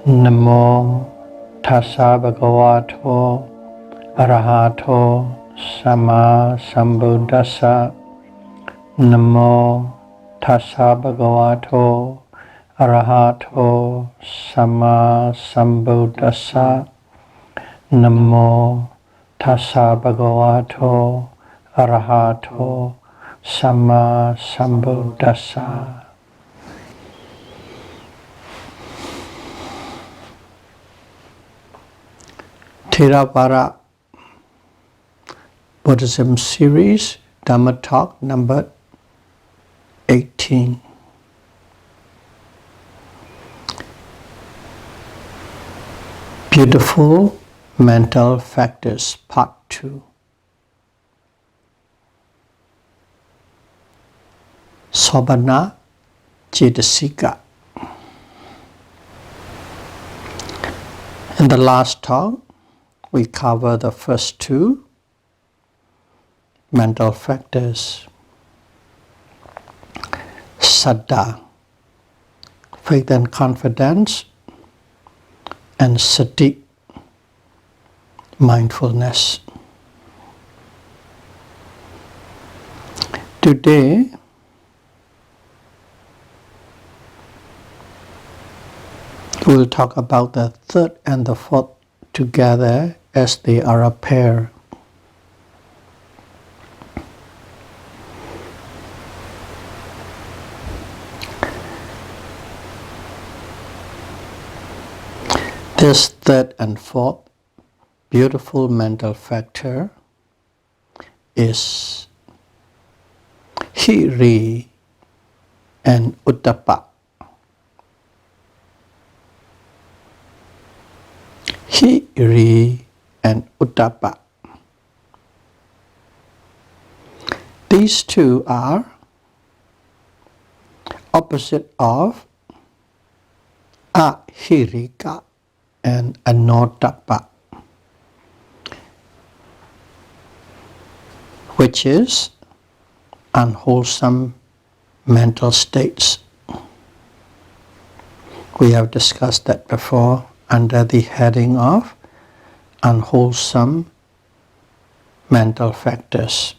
Namo tassa bhagavato arahato sama sambuddhassa. Namo tassa bhagavato arahato sama sambuddhassa. Namo tassa bhagavato arahato sama sambuddhassa. Theravada Buddhism series, Dhamma talk number 18. Beautiful mental factors, part 2. Sobhana, Cetasika. In the last talk, we cover the first two mental factors. Saddha, faith and confidence, and sati, mindfulness. Today, we'll talk about the third and the fourth together as they are a pair. This third and fourth beautiful mental factor is hiri and uttappa. Hiri and uttappa. These two are opposite of ahirika and anottappa, which is unwholesome mental states. We have discussed that before under the heading of unwholesome mental factors.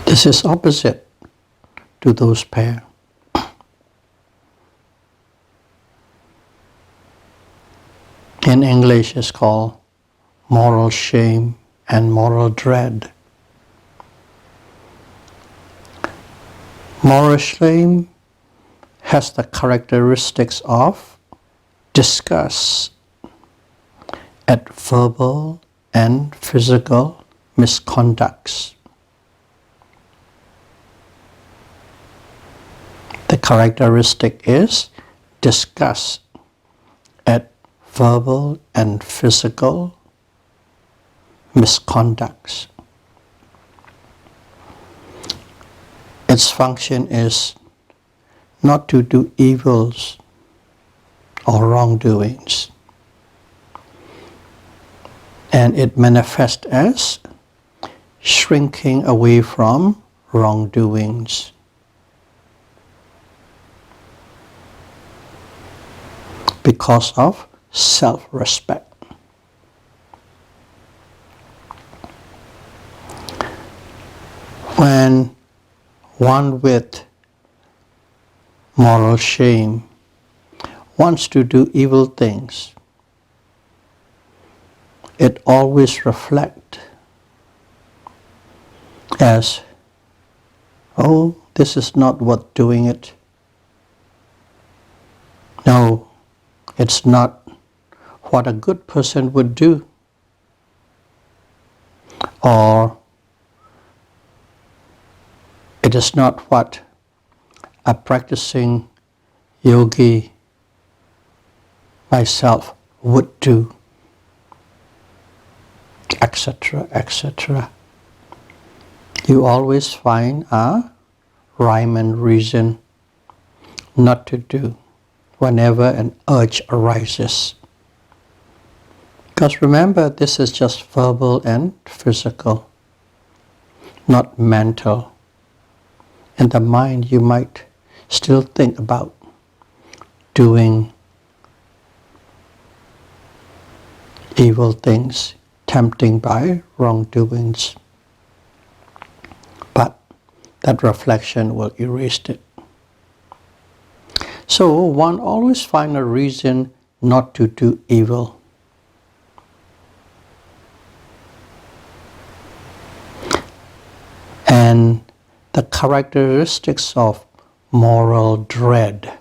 This is opposite to those pair. In English, it's called moral shame and moral dread. Moral shame has the characteristics of disgust at verbal and physical misconducts. The characteristic is disgust at verbal and physical misconducts. Its function is not to do evils or wrongdoings, and it manifests as shrinking away from wrongdoings. Because of self-respect. When one with moral shame wants to do evil things, it always reflects as, oh, this is not worth doing it. No, it's not what a good person would do. Or it is not what a practicing yogi myself would do, etc., etc. You always find a rhyme and reason not to do whenever an urge arises. Because remember, this is just verbal and physical, not mental. In the mind, you might still think about doing evil things, tempting by wrongdoings. But that reflection will erase it. So one always finds a reason not to do evil. And the characteristics of moral dread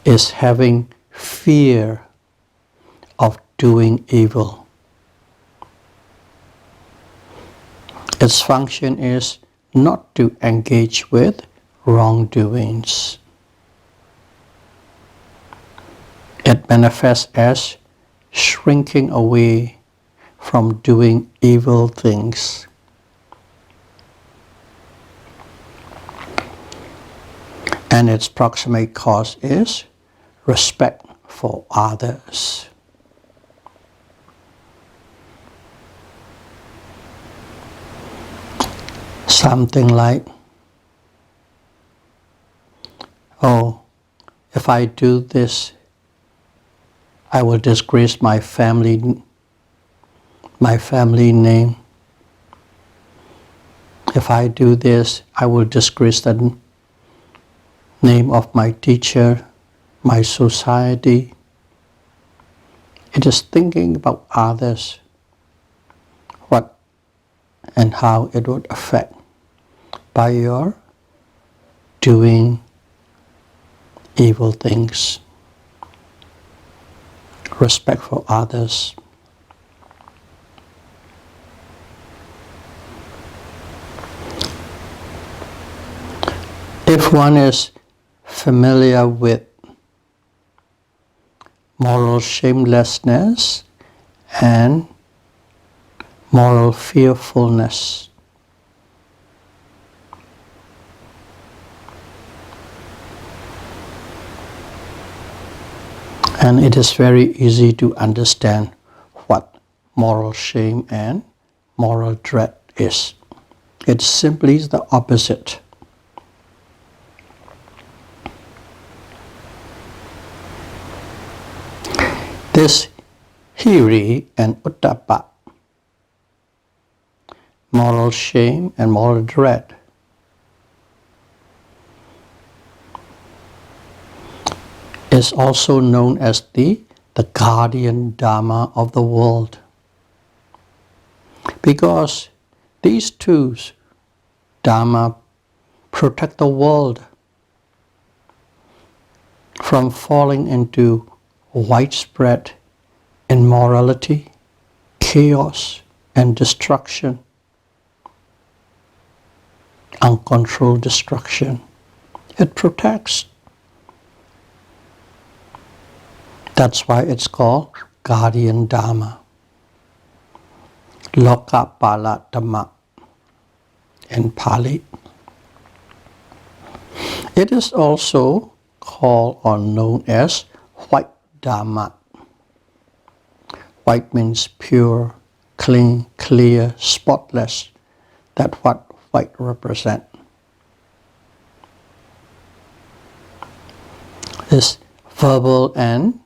is having fear of doing evil. Its function is not to engage with wrongdoings. It manifests as shrinking away from doing evil things. And its proximate cause is respect for others. Something like, oh, if I do this, I will disgrace my family name. If I do this, I will disgrace the name of my teacher, my society. It is thinking about others, what and how it would affect by your doing evil things. Respect for others. If one is familiar with moral shamelessness and moral fearfulness, and it is very easy to understand what moral shame and moral dread is. It's simply the opposite. This hiri and uttapa, moral shame and moral dread, is also known as the guardian dharma of the world. Because these two dharma protect the world from falling into widespread immorality, chaos, and destruction, uncontrolled destruction. It protects. That's why it's called guardian dharma. Lokapala dhamma in Pali. It is also called or known as white dharma. White means pure, clean, clear, spotless. That's what white represents. This verbal and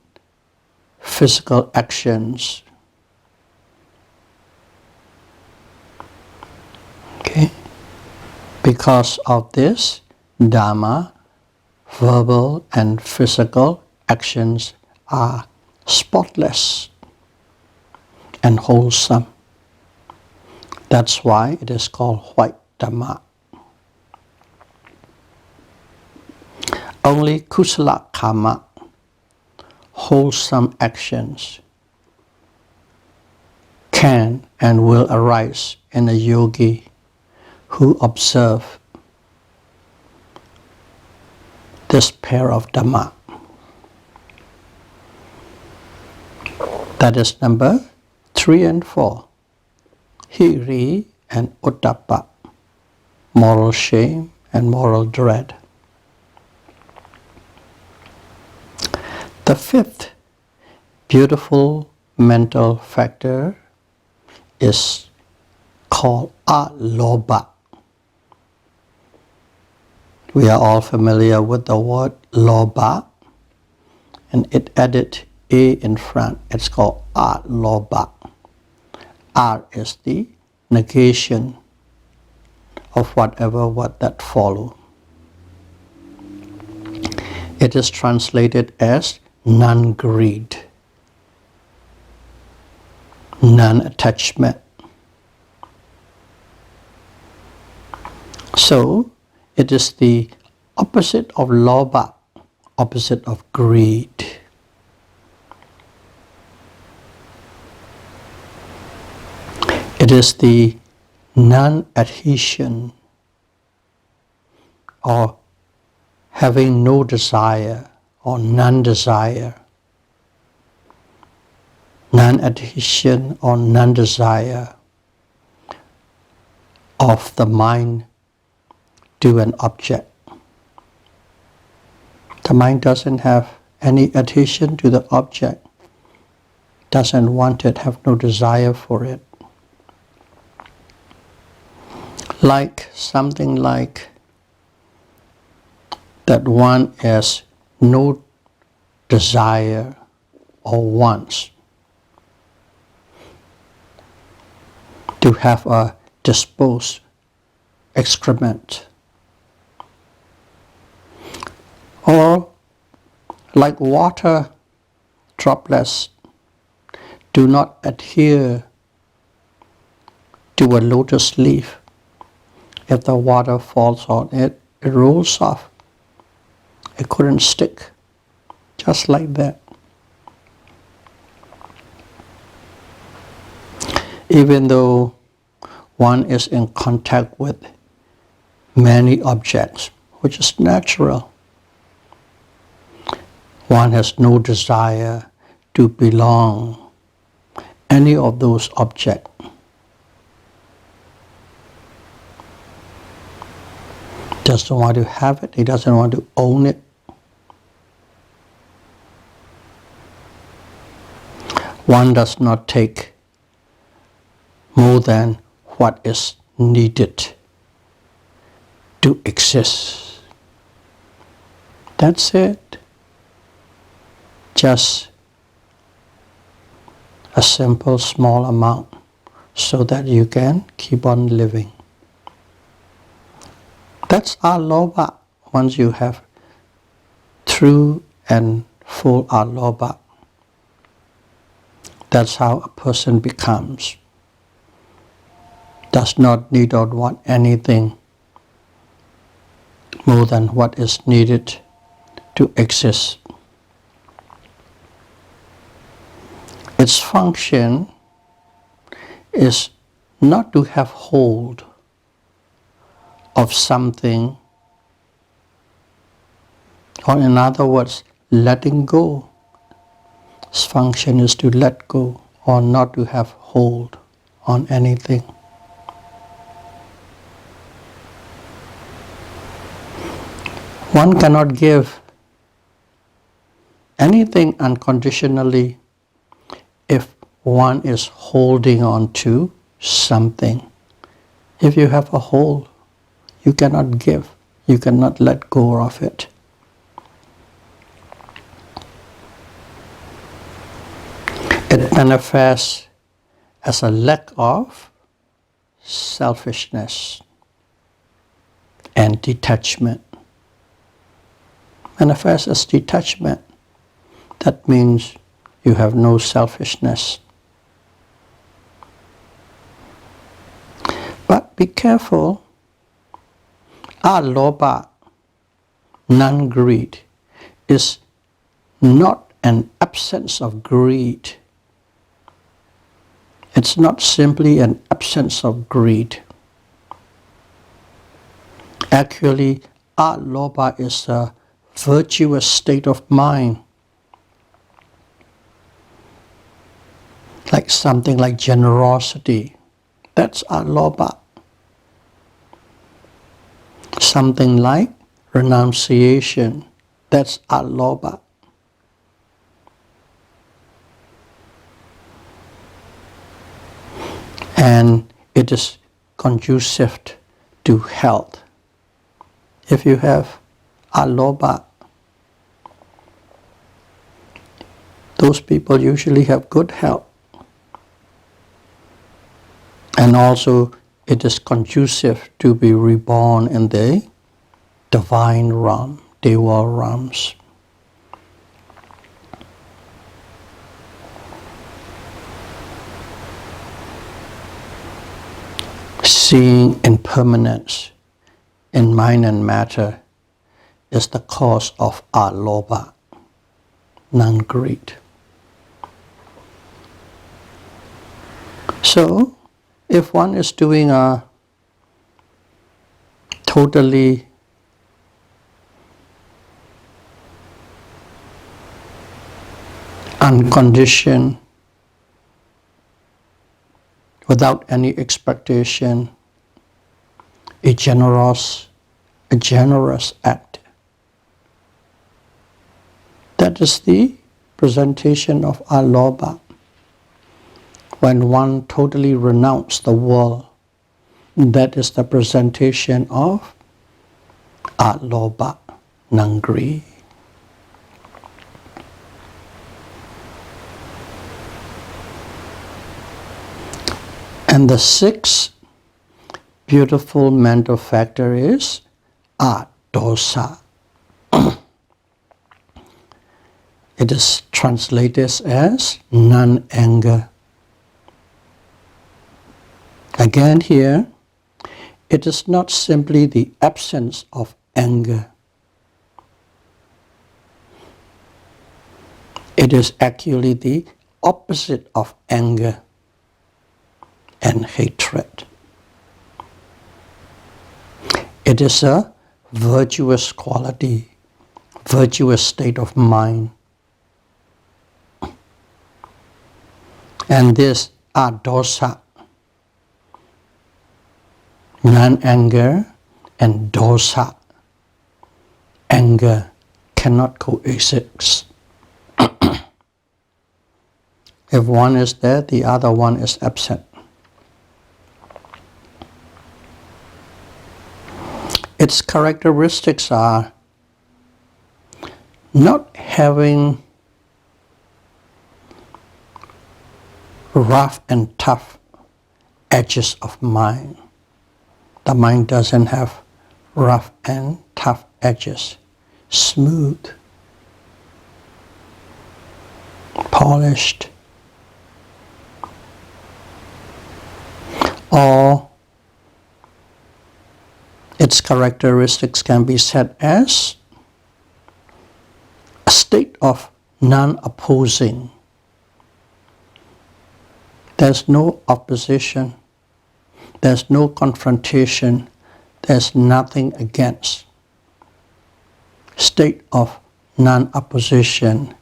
physical actions. Okay? Because of this dharma, verbal and physical actions are spotless and wholesome. That's why it is called white dhamma. Only kusala karma, wholesome actions, can and will arise in a yogi who observe this pair of dhamma. That is number 3 and 4. Hiri and uttapa, moral shame and moral dread. The 5th beautiful mental factor is called alobha. We are all familiar with the word lobha, and it added a in front. It's called lobha. Is the negation of whatever what that follow. It is translated as non-greed, non-attachment. So it is the opposite of lobha, opposite of greed. It is the non-adhesion or having no desire or non-desire. Non-adhesion or non-desire of the mind to an object. The mind doesn't have any adhesion to the object, doesn't want it, have no desire for it. Like something like that one has no desire or wants to have a disposed excrement. Or like water droplets do not adhere to a lotus leaf. If the water falls on it, it rolls off. It couldn't stick, just like that. Even though one is in contact with many objects, which is natural, one has no desire to belong any of those objects. Doesn't want to have it, he doesn't want to own it. One does not take more than what is needed to exist. That's it. Just a simple small amount so that you can keep on living. That's alobha. Once you have true and full alobha, that's how a person becomes. Does not need or want anything more than what is needed to exist. Its function is not to have hold of something, or in other words, letting go. Its function is to let go or not to have hold on anything. One cannot give anything unconditionally if one is holding on to something. If you have a hold, you cannot give, you cannot let go of it. It manifests as a lack of selfishness and detachment. Manifests as detachment. That means you have no selfishness. But be careful. Alobha, non-greed, is not an absence of greed. It's not simply an absence of greed. Actually, alobha is a virtuous state of mind. Like something like generosity. That's alobha. Something like renunciation. That's alobha. And it is conducive to health. If you have alobha, those people usually have good health. And also it is conducive to be reborn in the divine realm, Deva realms. Seeing impermanence in mind and matter is the cause of alobha, non-greed. So, if one is doing a totally unconditioned, without any expectation, a generous act, that is the presentation of alobha. When one totally renounces the world, that is the presentation of alobha, non-greed. And the sixth beautiful mental factor is dosa. It is translated as non-anger. Again here, it is not simply the absence of anger. It is actually the opposite of anger and hatred. It is a virtuous quality, virtuous state of mind. And this dosa, non-anger and dosa, anger, cannot coexist. If one is there, the other one is absent. Its characteristics are not having rough and tough edges of mind. The mind doesn't have rough and tough edges. Smooth, polished, or its characteristics can be said as a state of non-opposing. There's no opposition, there's no confrontation, there's nothing against. State of non-opposition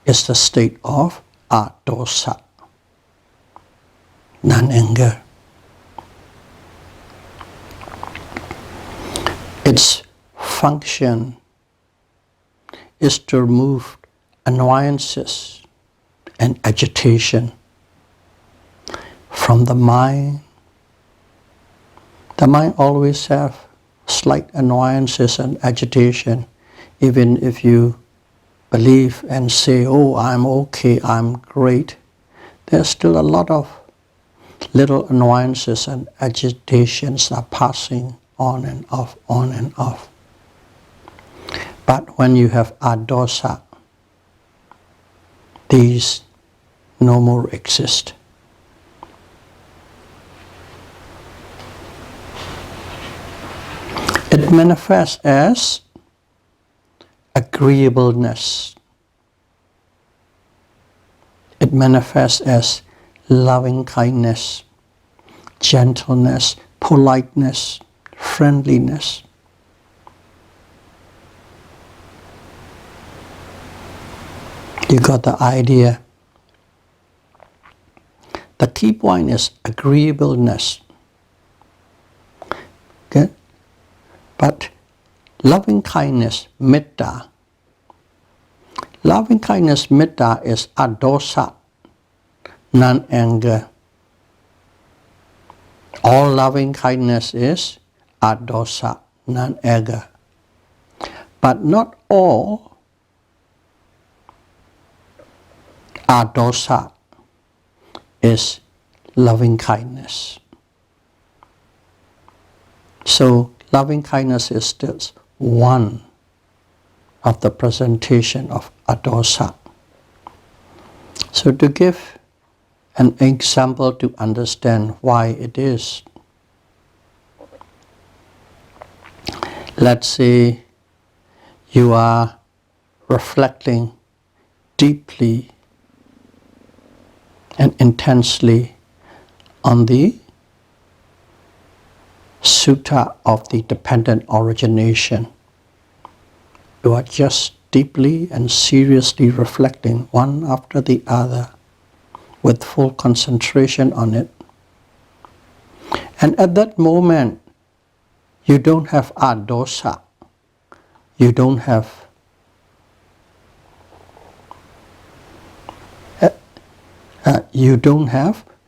is the state of dosa, non-anger. Its function is to remove annoyances and agitation from the mind. The mind always have slight annoyances and agitation. Even if you believe and say, oh, I'm okay, I'm great, there's still a lot of little annoyances and agitations are passing on and off, on and off. But when you have dosa, these no more exist. It manifests as agreeableness. It manifests as loving kindness, gentleness, politeness, friendliness. You got the idea. The key point is agreeableness. Okay? But loving kindness, metta. Loving kindness, metta is dosa, non-anger. All loving kindness is dosa, non-anger. But not all are dosa is loving kindness. So loving kindness is just one of the presentation of a dosa. So to give an example to understand why it is, let's say you are reflecting deeply and intensely on the sutta of the dependent origination. You are just deeply and seriously reflecting one after the other with full concentration on it. And at that moment, you don't have dosa. You don't have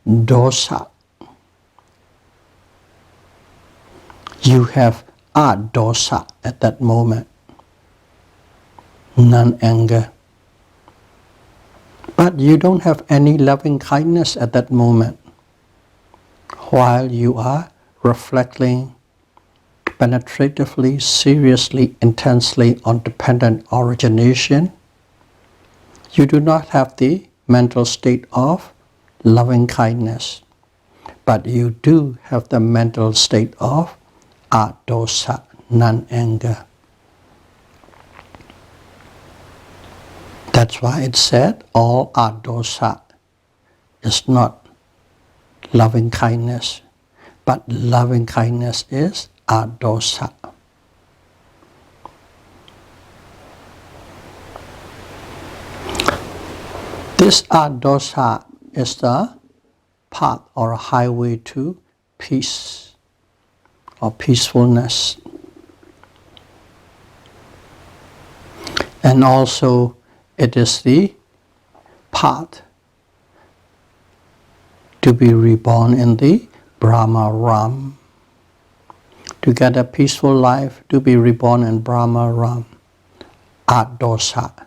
dosa. You have dosa at that moment, non-anger. But you don't have any loving kindness at that moment. While you are reflecting penetratively, seriously, intensely on dependent origination, you do not have the mental state of loving kindness, but you do have the mental state of dosa, non-anger. That's why it said all dosa is not loving kindness, but loving kindness is dosa. This dosa is the path or highway to peace or peacefulness. And also it is the path to be reborn in the Brahma realm. To get a peaceful life, to be reborn in Brahma realm, dosa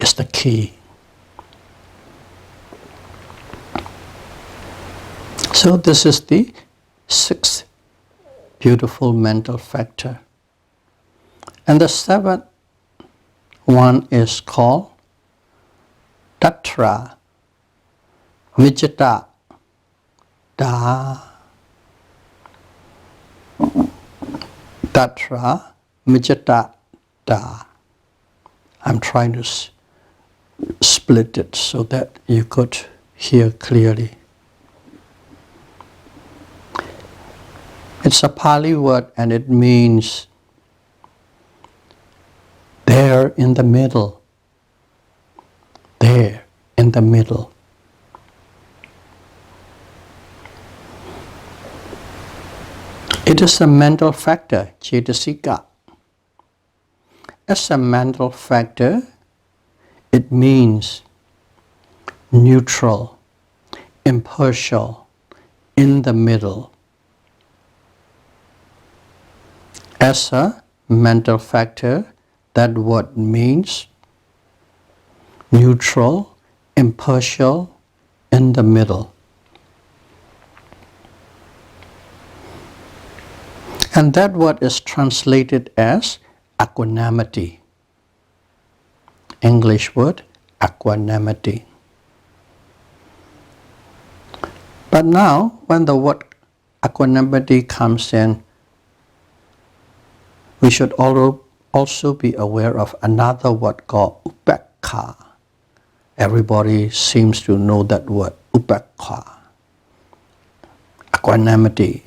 is the key. So this is the sixth beautiful mental factor. And the seventh one is called Tatra Vijata Da. Tatra Vijata Da. I'm trying to split it so that you could hear clearly. It's a Pali word and it means there in the middle. There in the middle. It is a mental factor, Cetasika. As a mental factor, it means neutral, impartial, in the middle. As a mental factor, that word means neutral, impartial, in the middle. And that word is translated as equanimity. English word, equanimity. But now, when the word equanimity comes in, we should also be aware of another word called upekkha. Everybody seems to know that word, upekkha. Equanimity.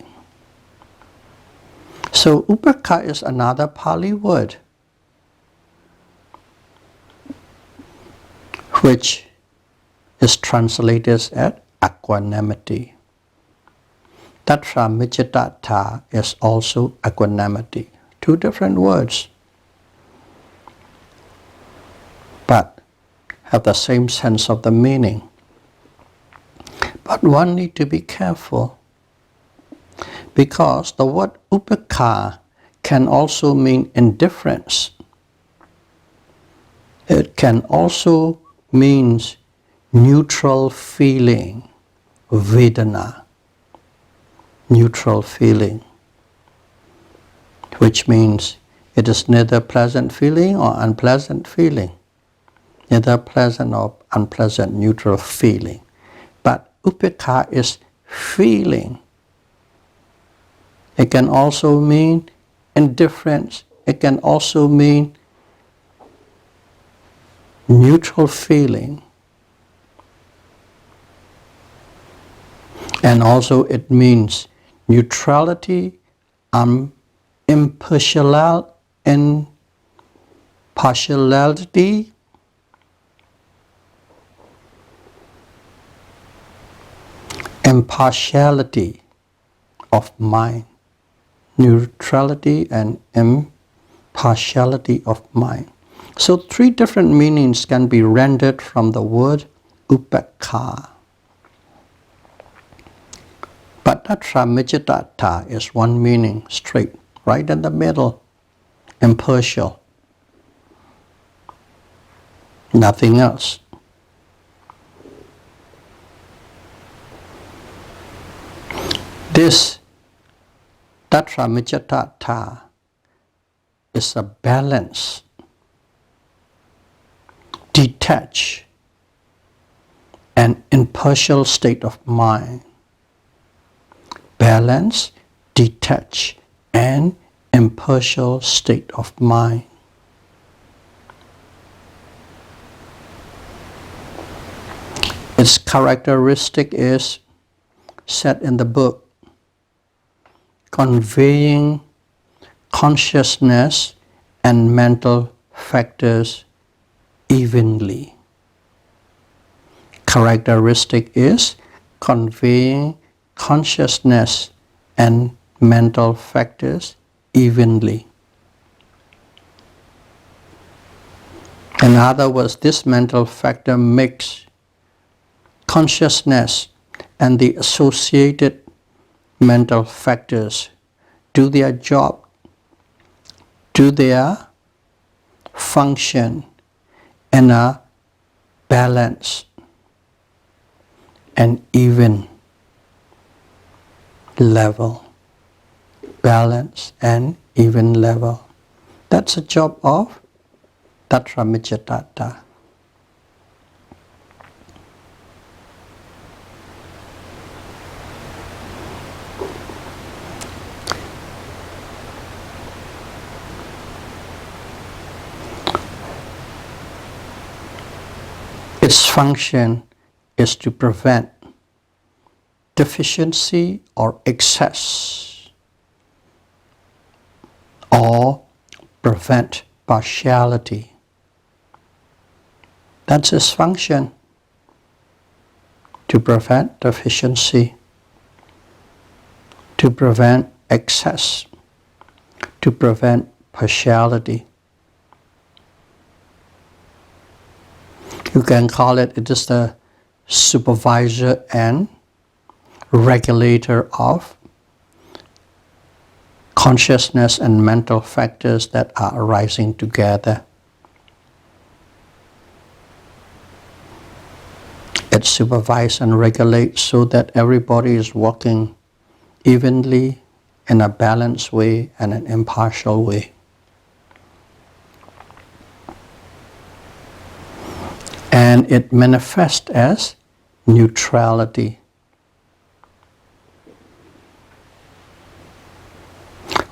So upekkha is another Pali word which is translated as equanimity. Tatra Mijatata is also equanimity. Two different words, but have the same sense of the meaning. But one need to be careful because the word upekkha can also mean indifference. It can also mean neutral feeling, Vedana, neutral feeling, which means it is neither pleasant feeling or unpleasant feeling, neither pleasant or unpleasant, neutral feeling. But upekkha is feeling. It can also mean indifference. It can also mean neutral feeling. And also it means neutrality, impartiality, impartiality of mind. Neutrality and impartiality of mind. So 3 different meanings can be rendered from the word upekkha. But tatra mijatatta is one meaning straight, right in the middle, impartial, nothing else. This tatra mijatatta is a balance, detached, and impartial state of mind. Balance, detached, and impartial state of mind. Its characteristic is set in the book, conveying consciousness and mental factors evenly. Characteristic is conveying consciousness and mental factors evenly. In other words, this mental factor makes consciousness and the associated mental factors do their job, do their function in a balanced and even level. Balance and even level. That's the job of tatra mijatatta. Its function is to prevent deficiency or excess, or prevent partiality. That's its function, to prevent deficiency, to prevent excess, to prevent partiality. You can call it, it is the supervisor and regulator of consciousness and mental factors that are arising together. It supervises and regulates so that everybody is working evenly in a balanced way and an impartial way. And it manifests as neutrality.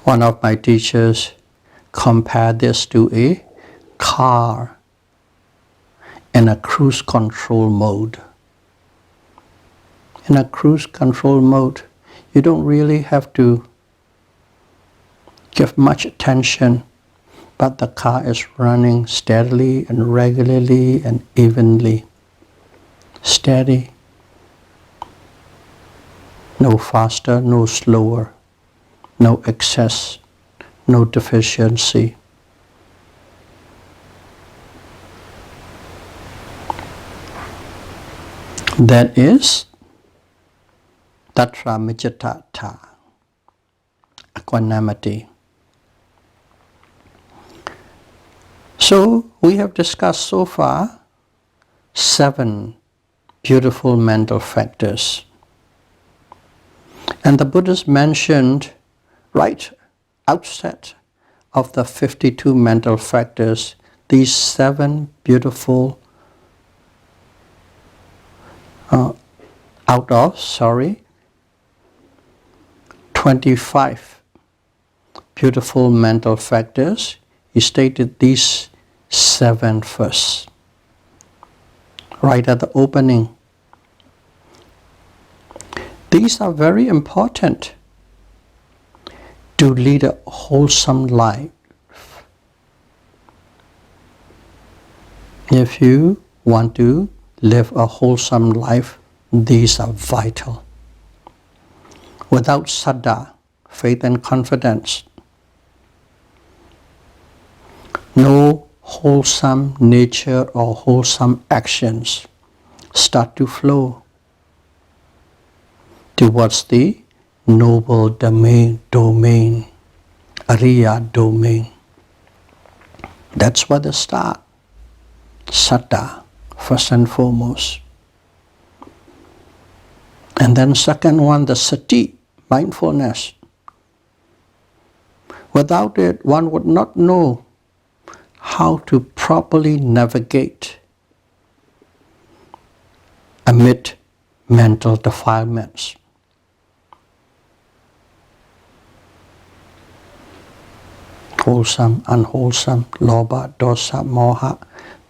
One of my teachers compared this to a car in a cruise control mode. In a cruise control mode, you don't really have to give much attention, but the car is running steadily and regularly and evenly. Steady. No faster, no slower. No excess, no deficiency. That is tatra mijatatta, equanimity. So we have discussed so far 7 beautiful mental factors. And the Buddhists mentioned right outset of the 52 mental factors, these 7 beautiful out of 25 beautiful mental factors. He stated these 7 first, right at the opening. These are very important to lead a wholesome life. If you want to live a wholesome life, these are vital. Without saddha, faith and confidence, no wholesome nature or wholesome actions start to flow towards the noble domain, Ariya domain. That's where they start. Saddha, first and foremost. And then second one, the sati, mindfulness. Without it, one would not know how to properly navigate amid mental defilements. Wholesome, unwholesome, lobha, dosa, moha.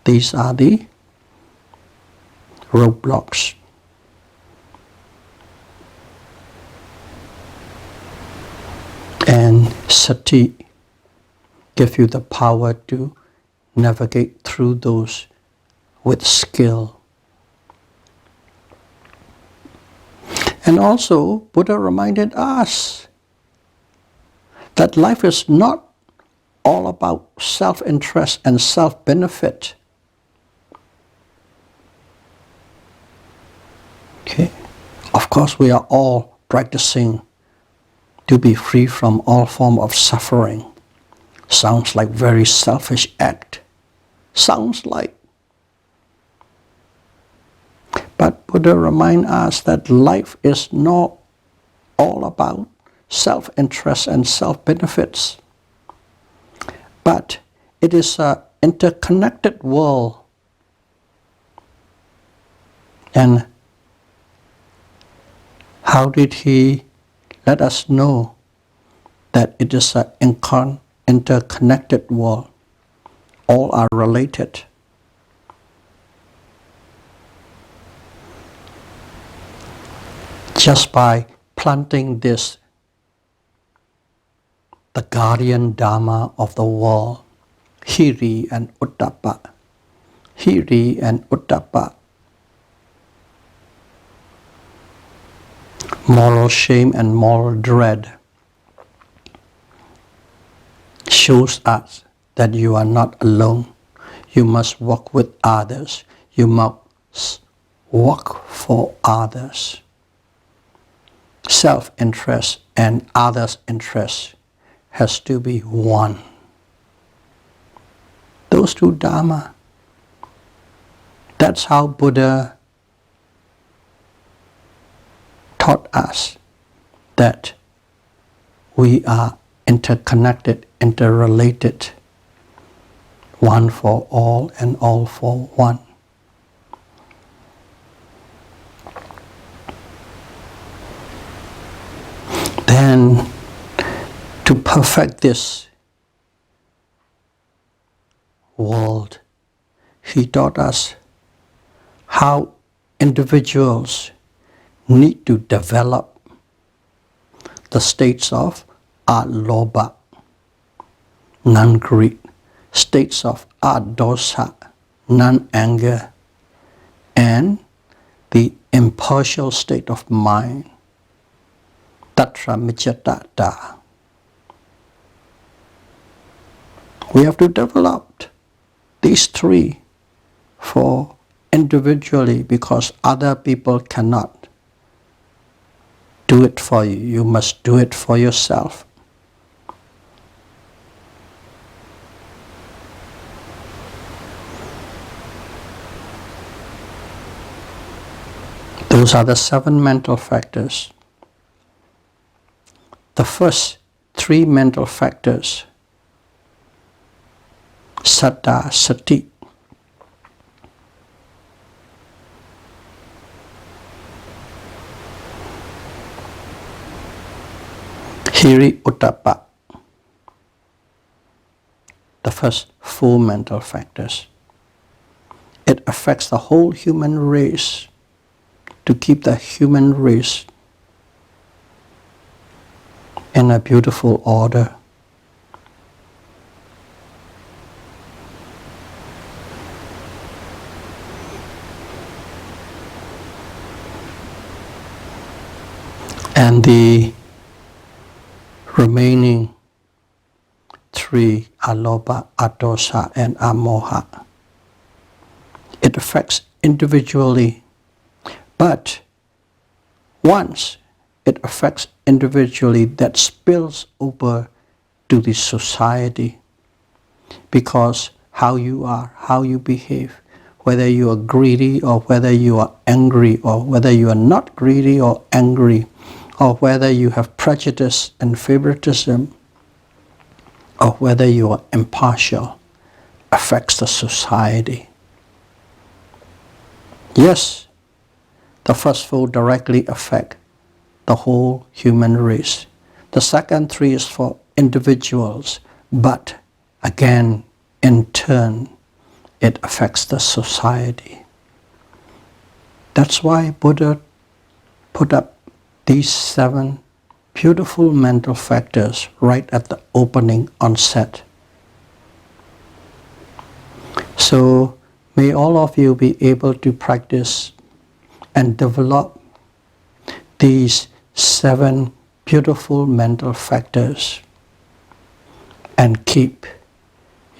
These are the roadblocks. And sati give you the power to navigate through those with skill. And also, Buddha reminded us that life is not all about self-interest and self-benefit. Okay. Of course, we are all practicing to be free from all form of suffering. Sounds like very selfish act. Sounds like. But Buddha reminds us that life is not all about self-interest and self-benefits. But it is an interconnected world. And how did he let us know that it is an interconnected world? All are related. Just by planting this, the guardian dharma of the world, hiri and uttappa. Hiri and uttappa. Moral shame and moral dread shows us that you are not alone. You must walk with others. You must work for others. Self-interest and others' interest has to be one. Those two dharma. That's how Buddha taught us that we are interconnected, interrelated, one for all and all for one. Then, to perfect this world, he taught us how individuals need to develop the states of alobha, non-greed, states of adosa, non-anger, and the impartial state of mind, tatra michatata. We have to develop these 3 for individually, because other people cannot do it for you. You must do it for yourself. Those are the 7 mental factors. The first 3 mental factors, Saddha, Sati, Hiri, Uttapa, the first 4 mental factors. It affects the whole human race, to keep the human race in a beautiful order. And the remaining 3 are Lobha, Adosa, and Amoha. It affects individually, but once it affects individually, that spills over to the society, because how you are, how you behave, whether you are greedy or whether you are angry, or whether you are not greedy or angry, or whether you have prejudice and favoritism, or whether you are impartial, affects the society. Yes, the first 4 directly affect the whole human race. The second 3 is for individuals, but again, in turn, it affects the society. That's why Buddha put up these 7 beautiful mental factors right at the opening onset. So may all of you be able to practice and develop these 7 beautiful mental factors and keep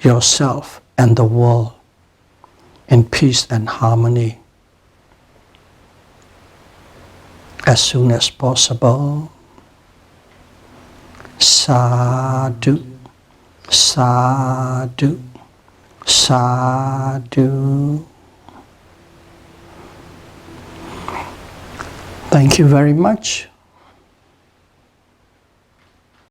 yourself and the world in peace and harmony as soon as possible. Sadhu, sadhu, sadhu. Thank you very much.